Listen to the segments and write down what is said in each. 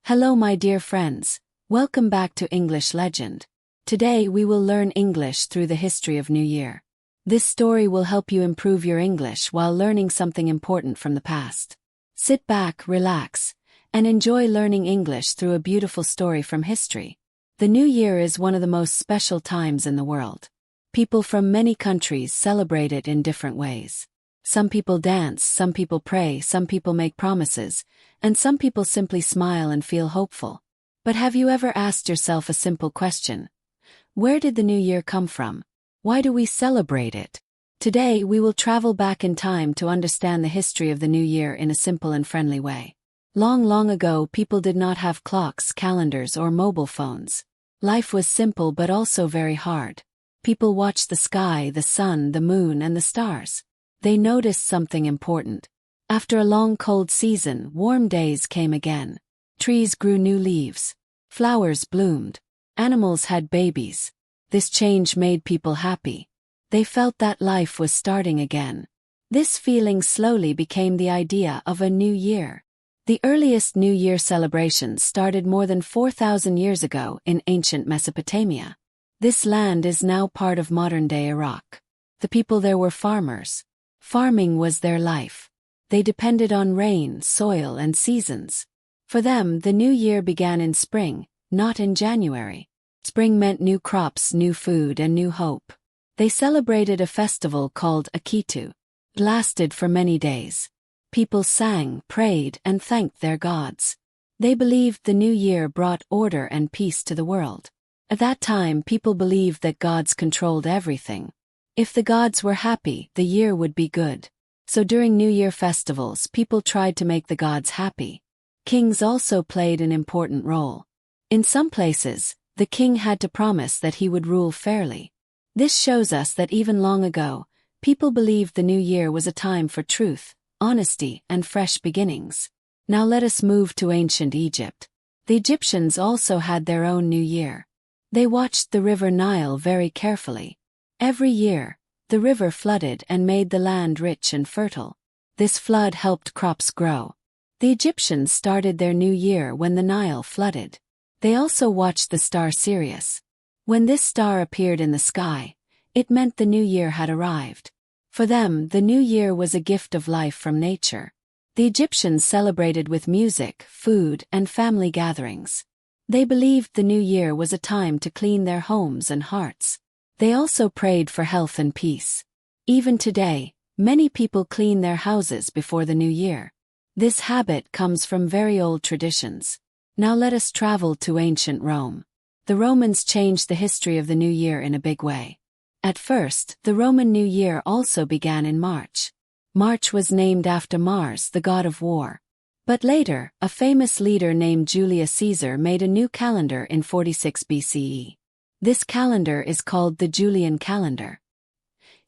Hello my dear friends, welcome back to English Legend. Today we will learn English through the history of New Year. This story will help you improve your English while learning something important from the past. Sit back, relax, and enjoy learning English through a beautiful story from history. The New Year is one of the most special times in the world. People from many countries celebrate it in different ways. Some people dance, some people pray, some people make promises, and some people simply smile and feel hopeful. But have you ever asked yourself a simple question? Where did the New Year come from? Why do we celebrate it? Today we will travel back in time to understand the history of the New Year in a simple and friendly way. Long, long ago, people did not have clocks, calendars, or mobile phones. Life was simple but also very hard. People watched the sky, the sun, the moon, and the stars. They noticed something important. After a long cold season, warm days came again. Trees grew new leaves. Flowers bloomed. Animals had babies. This change made people happy. They felt that life was starting again. This feeling slowly became the idea of a new year. The earliest New Year celebrations started more than 4,000 years ago in ancient Mesopotamia. This land is now part of modern-day Iraq. The people there were farmers. Farming was their life. They depended on rain, soil, and seasons. For them, the new year began in spring, not in January. Spring meant new crops, new food, and new hope. They celebrated a festival called Akitu. It lasted for many days. People sang, prayed, and thanked their gods. They believed the new year brought order and peace to the world. At that time, people believed that gods controlled everything. If the gods were happy, the year would be good. So during New Year festivals, people tried to make the gods happy. Kings also played an important role. In some places, the king had to promise that he would rule fairly. This shows us that even long ago, people believed the new year was a time for truth, honesty, and fresh beginnings. Now let us move to ancient Egypt. The Egyptians also had their own new year. They watched the river Nile very carefully. Every year, the river flooded and made the land rich and fertile. This flood helped crops grow. The Egyptians started their new year when the Nile flooded. They also watched the star Sirius. When this star appeared in the sky, it meant the new year had arrived. For them, the new year was a gift of life from nature. The Egyptians celebrated with music, food, and family gatherings. They believed the new year was a time to clean their homes and hearts. They also prayed for health and peace. Even today, many people clean their houses before the new year. This habit comes from very old traditions. Now let us travel to ancient Rome. The Romans changed the history of the new year in a big way. At first, the Roman New Year also began in March. March was named after Mars, the god of war. But later, a famous leader named Julius Caesar made a new calendar in 46 BCE. This calendar is called the Julian calendar.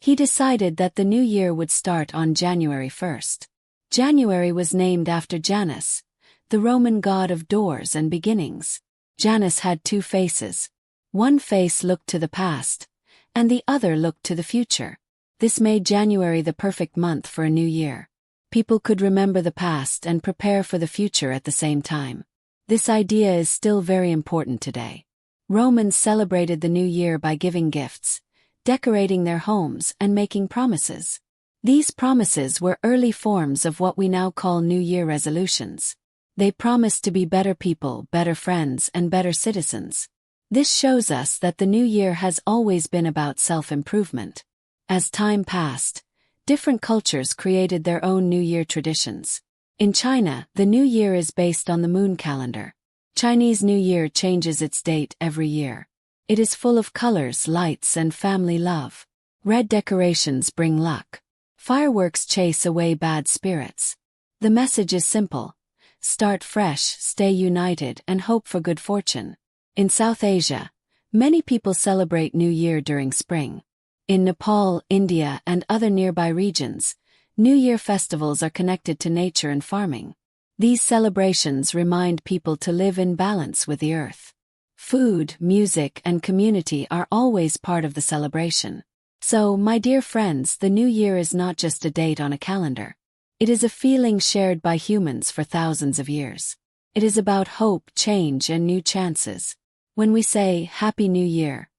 He decided that the new year would start on January 1st. January was named after Janus, the Roman god of doors and beginnings. Janus had two faces. One face looked to the past, and the other looked to the future. This made January the perfect month for a new year. People could remember the past and prepare for the future at the same time. This idea is still very important today. Romans celebrated the new year by giving gifts, decorating their homes, and making promises. These promises were early forms of what we now call New Year resolutions. They promised to be better people, better friends, and better citizens. This shows us that the new year has always been about self-improvement. As time passed, different cultures created their own New Year traditions. In China, the New Year is based on the moon calendar. Chinese New Year changes its date every year. It is full of colors, lights, and family love. Red decorations bring luck. Fireworks chase away bad spirits. The message is simple. Start fresh, stay united, and hope for good fortune. In South Asia, many people celebrate New Year during spring. In Nepal, India, and other nearby regions, New Year festivals are connected to nature and farming. These celebrations remind people to live in balance with the earth. Food, music, and community are always part of the celebration. So, my dear friends, the New Year is not just a date on a calendar. It is a feeling shared by humans for thousands of years. It is about hope, change, and new chances. When we say Happy New Year,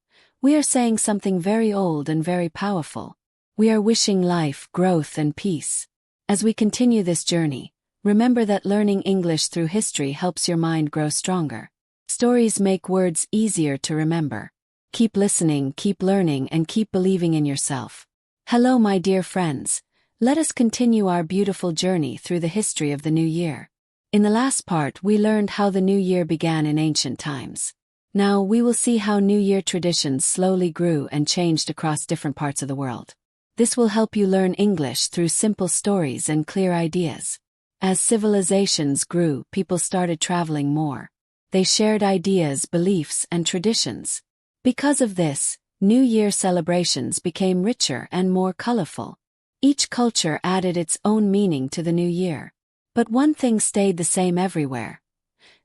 we are saying something very old and very powerful. We are wishing life, growth, and peace. As we continue this journey, remember that learning English through history helps your mind grow stronger. Stories make words easier to remember. Keep listening, keep learning, and keep believing in yourself. Hello, my dear friends. Let us continue our beautiful journey through the history of the new year. In the last part, we learned how the new year began in ancient times. Now, we will see how New Year traditions slowly grew and changed across different parts of the world. This will help you learn English through simple stories and clear ideas. As civilizations grew, people started traveling more. They shared ideas, beliefs, and traditions. Because of this, New Year celebrations became richer and more colorful. Each culture added its own meaning to the new year. But one thing stayed the same everywhere.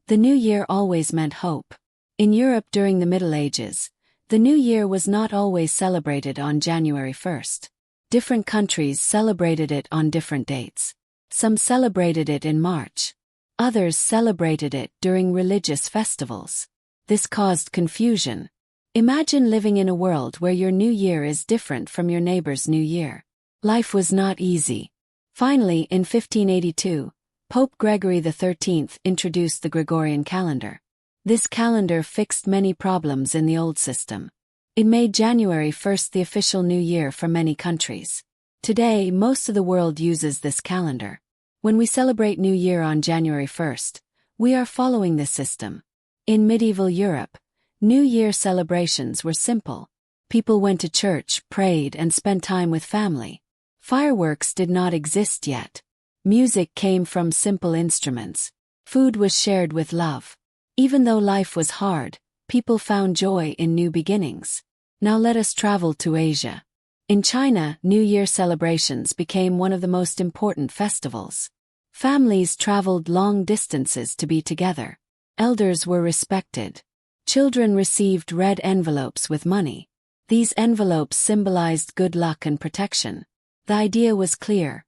The new year always meant hope. In Europe during the Middle Ages, the new year was not always celebrated on January 1st. Different countries celebrated it on different dates. Some celebrated it in March. Others celebrated it during religious festivals. This caused confusion. Imagine living in a world where your new year is different from your neighbor's new year. Life was not easy. Finally, in 1582, Pope Gregory XIII introduced the Gregorian calendar. This calendar fixed many problems in the old system. It made January 1st the official new year for many countries. Today, most of the world uses this calendar. When we celebrate New Year on January 1st, we are following this system. In medieval Europe, New Year celebrations were simple. People went to church, prayed, and spent time with family. Fireworks did not exist yet. Music came from simple instruments. Food was shared with love. Even though life was hard, people found joy in new beginnings. Now let us travel to Asia. In China, New Year celebrations became one of the most important festivals. Families traveled long distances to be together. Elders were respected. Children received red envelopes with money. These envelopes symbolized good luck and protection. The idea was clear.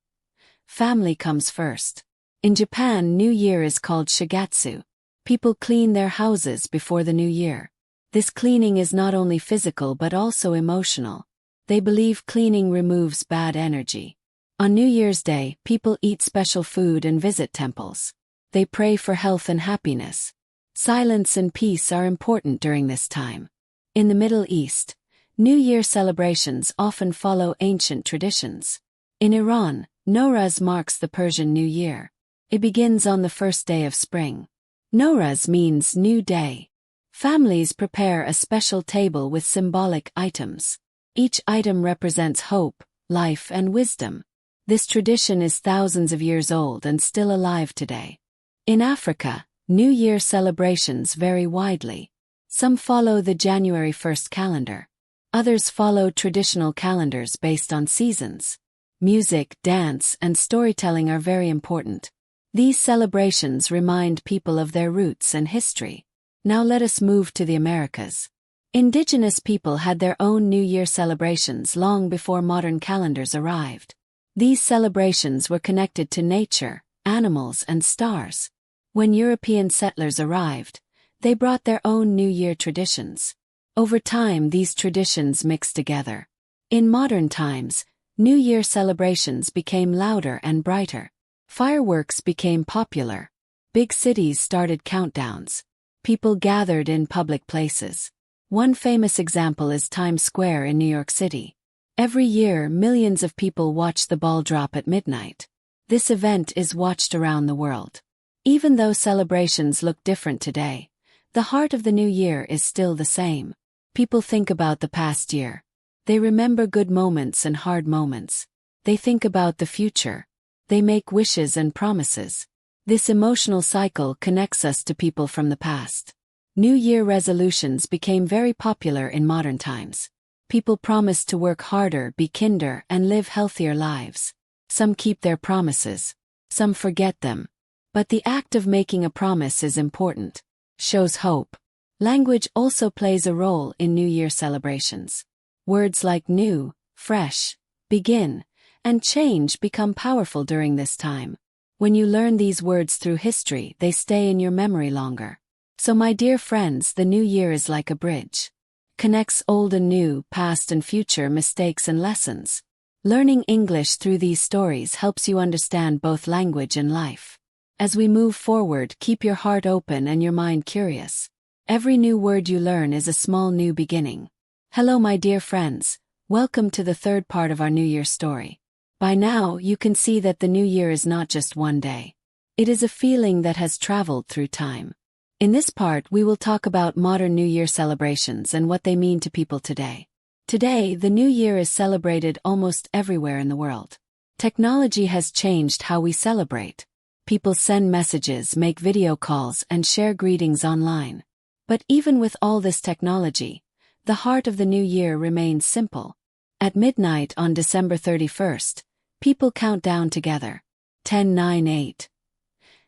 Family comes first. In Japan, New Year is called Shigatsu. People clean their houses before the new year. This cleaning is not only physical but also emotional. They believe cleaning removes bad energy. On New Year's Day, people eat special food and visit temples. They pray for health and happiness. Silence and peace are important during this time. In the Middle East, New Year celebrations often follow ancient traditions. In Iran, Nowruz marks the Persian New Year. It begins on the first day of spring. Nowruz means new day. Families prepare a special table with symbolic items. Each item represents hope, life, and wisdom. This tradition is thousands of years old and still alive today. In Africa, New Year celebrations vary widely. Some follow the January 1st calendar. Others follow traditional calendars based on seasons. Music, dance, and storytelling are very important. These celebrations remind people of their roots and history. Now let us move to the Americas. Indigenous people had their own New Year celebrations long before modern calendars arrived. These celebrations were connected to nature, animals, and stars. When European settlers arrived, they brought their own New Year traditions. Over time, these traditions mixed together. In modern times, New Year celebrations became louder and brighter. Fireworks became popular. Big cities started countdowns. People gathered in public places. One famous example is Times Square in New York City. Every year, millions of people watch the ball drop at midnight. This event is watched around the world. Even though celebrations look different today, the heart of the new year is still the same. People think about the past year. They remember good moments and hard moments. They think about the future. They make wishes and promises. This emotional cycle connects us to people from the past. New Year resolutions became very popular in modern times. People promise to work harder, be kinder, and live healthier lives. Some keep their promises. Some forget them. But the act of making a promise is important. Shows hope. Language also plays a role in New Year celebrations. Words like new, fresh, begin, and change become powerful during this time. When you learn these words through history, they stay in your memory longer. So my dear friends, the new year is like a bridge. Connects old and new, past and future, mistakes and lessons. Learning English through these stories helps you understand both language and life. As we move forward, keep your heart open and your mind curious. Every new word you learn is a small new beginning. Hello my dear friends, welcome to the third part of our New Year story. By now, you can see that the new year is not just one day. It is a feeling that has traveled through time. In this part, we will talk about modern New Year celebrations and what they mean to people today. Today, the New Year is celebrated almost everywhere in the world. Technology has changed how we celebrate. People send messages, make video calls, and share greetings online. But even with all this technology, the heart of the new year remains simple. At midnight on December 31st, people count down together. 10, 9, 8.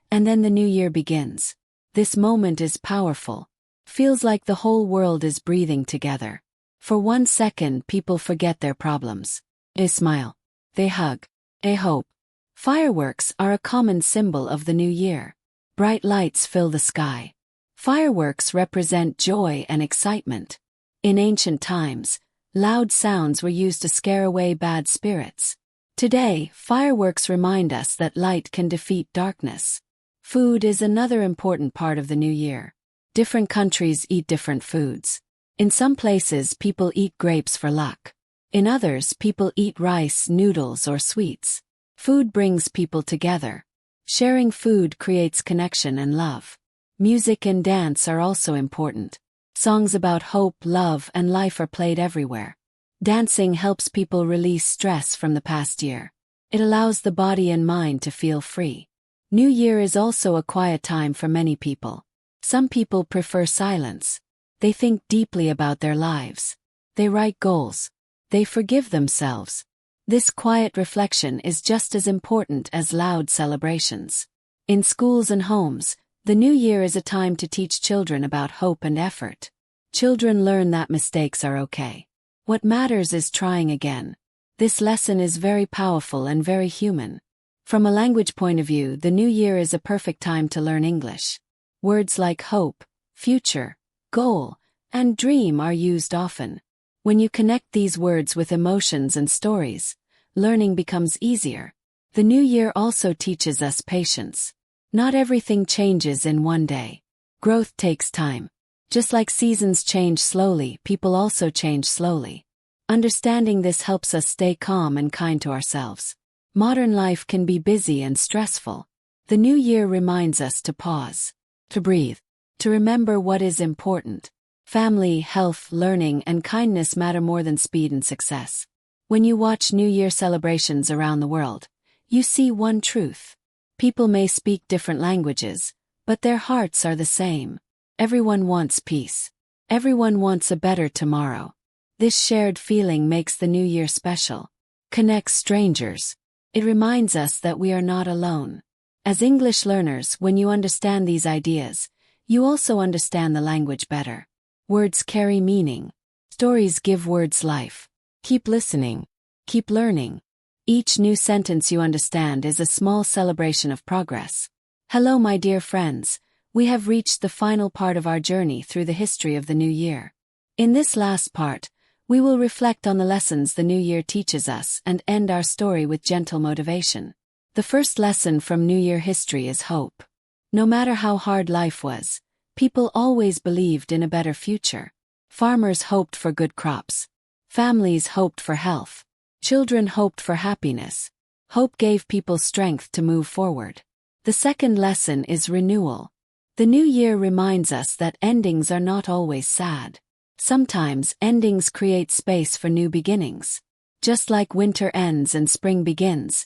And then the new year begins. This moment is powerful. Feels like the whole world is breathing together. For 1 second, people forget their problems. They smile. They hug. They hope. Fireworks are a common symbol of the new year. Bright lights fill the sky. Fireworks represent joy and excitement. In ancient times, loud sounds were used to scare away bad spirits. Today, fireworks remind us that light can defeat darkness. Food is another important part of the new year. Different countries eat different foods. In some places, people eat grapes for luck. In others, people eat rice, noodles, or sweets. Food brings people together. Sharing food creates connection and love. Music and dance are also important. Songs about hope, love, and life are played everywhere. Dancing helps people release stress from the past year. It allows the body and mind to feel free. New Year is also a quiet time for many people. Some people prefer silence. They think deeply about their lives. They write goals. They forgive themselves. This quiet reflection is just as important as loud celebrations. In schools and homes, the new year is a time to teach children about hope and effort. Children learn that mistakes are okay. What matters is trying again. This lesson is very powerful and very human. From a language point of view, the new year is a perfect time to learn English. Words like hope, future, goal, and dream are used often. When you connect these words with emotions and stories, learning becomes easier. The new year also teaches us patience. Not everything changes in one day. Growth takes time. Just like seasons change slowly, people also change slowly. Understanding this helps us stay calm and kind to ourselves. Modern life can be busy and stressful. The new year reminds us to pause, to breathe, to remember what is important. Family, health, learning, and kindness matter more than speed and success. When you watch New Year celebrations around the world, you see one truth. People may speak different languages, but their hearts are the same. Everyone wants peace. Everyone wants a better tomorrow. This shared feeling makes the new year special. Connects strangers. It reminds us that we are not alone. As English learners, when you understand these ideas, you also understand the language better. Words carry meaning. Stories give words life. Keep listening. Keep learning. Each new sentence you understand is a small celebration of progress. Hello my dear friends, we have reached the final part of our journey through the history of the new year. In this last part, we will reflect on the lessons the new year teaches us and end our story with gentle motivation. The first lesson from New Year history is hope. No matter how hard life was, people always believed in a better future. Farmers hoped for good crops. Families hoped for health. Children hoped for happiness. Hope gave people strength to move forward. The second lesson is renewal. The new year reminds us that endings are not always sad. Sometimes endings create space for new beginnings. Just like winter ends and spring begins,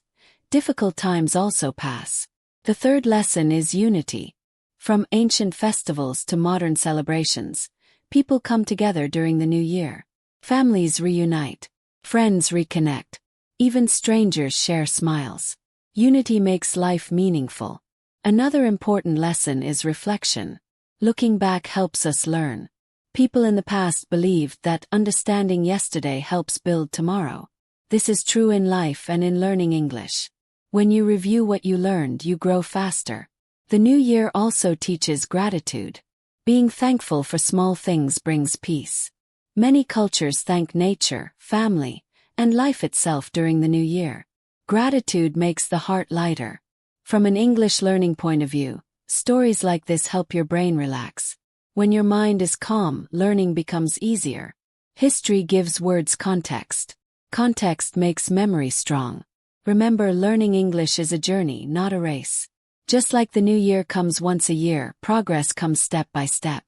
difficult times also pass. The third lesson is unity. From ancient festivals to modern celebrations, people come together during the new year. Families reunite. Friends reconnect. Even strangers share smiles. Unity makes life meaningful. Another important lesson is reflection. Looking back helps us learn. People in the past believed that understanding yesterday helps build tomorrow. This is true in life and in learning English. When you review what you learned, you grow faster. The new year also teaches gratitude. Being thankful for small things brings peace. Many cultures thank nature, family, and life itself during the new year. Gratitude makes the heart lighter. From an English learning point of view, stories like this help your brain relax. When your mind is calm, learning becomes easier. History gives words context. Context makes memory strong. Remember, learning English is a journey, not a race. Just like the new year comes once a year, progress comes step by step.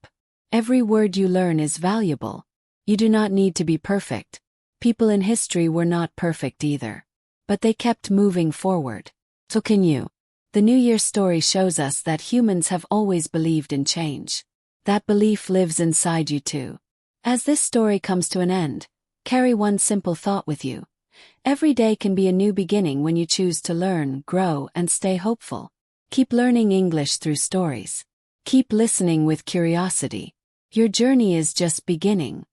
Every word you learn is valuable. You do not need to be perfect. People in history were not perfect either. But they kept moving forward. So can you. The New Year story shows us that humans have always believed in change. That belief lives inside you too. As this story comes to an end, carry one simple thought with you. Every day can be a new beginning when you choose to learn, grow, and stay hopeful. Keep learning English through stories. Keep listening with curiosity. Your journey is just beginning.